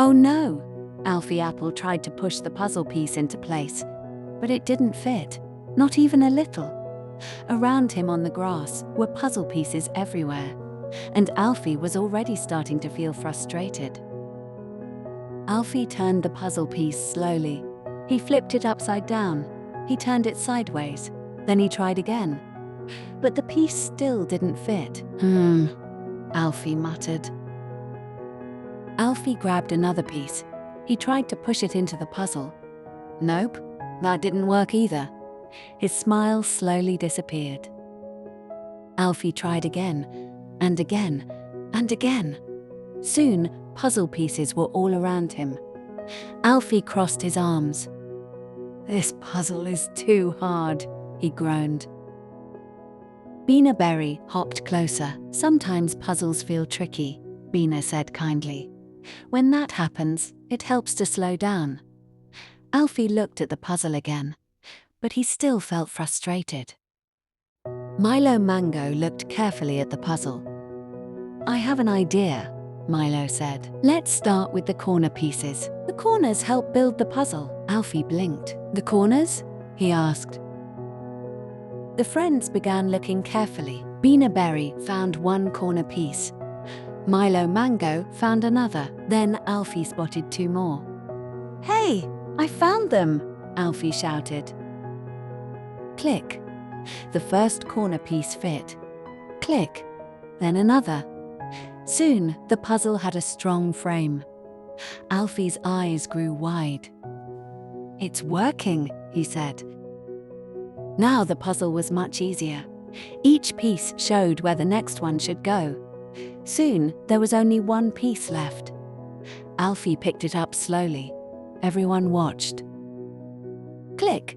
Oh no! Alfie Apple tried to push the puzzle piece into place, but it didn't fit, not even a little. Around him on the grass were puzzle pieces everywhere, and Alfie was already starting to feel frustrated. Alfie turned the puzzle piece slowly. He flipped it upside down. He turned it sideways. Then he tried again. But the piece still didn't fit. Alfie muttered. Alfie grabbed another piece. He tried to push it into the puzzle. Nope, that didn't work either. His smile slowly disappeared. Alfie tried again, and again, and again. Soon, puzzle pieces were all around him. Alfie crossed his arms. "This puzzle is too hard," he groaned. Bina Berry hopped closer. "Sometimes puzzles feel tricky," Bina said kindly. "When that happens, it helps to slow down." Alfie looked at the puzzle again, but he still felt frustrated. Milo Mango looked carefully at the puzzle. "I have an idea," Milo said. "Let's start with the corner pieces. The corners help build the puzzle." Alfie blinked. "The corners?" he asked. The friends began looking carefully. Bina Berry found one corner piece. Milo Mango found another. Then Alfie spotted two more. "Hey, I found them!" Alfie shouted. Click. The first corner piece fit. Click. Then another. Soon, the puzzle had a strong frame. Alfie's eyes grew wide. "It's working," he said. Now the puzzle was much easier. Each piece showed where the next one should go. Soon, there was only one piece left. Alfie picked it up slowly. Everyone watched. Click!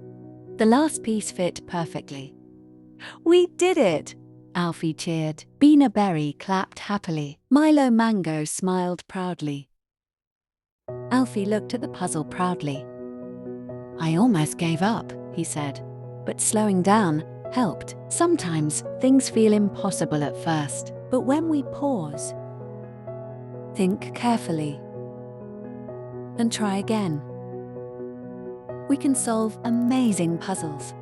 The last piece fit perfectly. "We did it!" Alfie cheered. Bina Berry clapped happily. Milo Mango smiled proudly. Alfie looked at the puzzle proudly. "I almost gave up," he said, but slowing down helped. Sometimes things feel impossible at first, but when we pause, think carefully, and try again, we can solve amazing puzzles.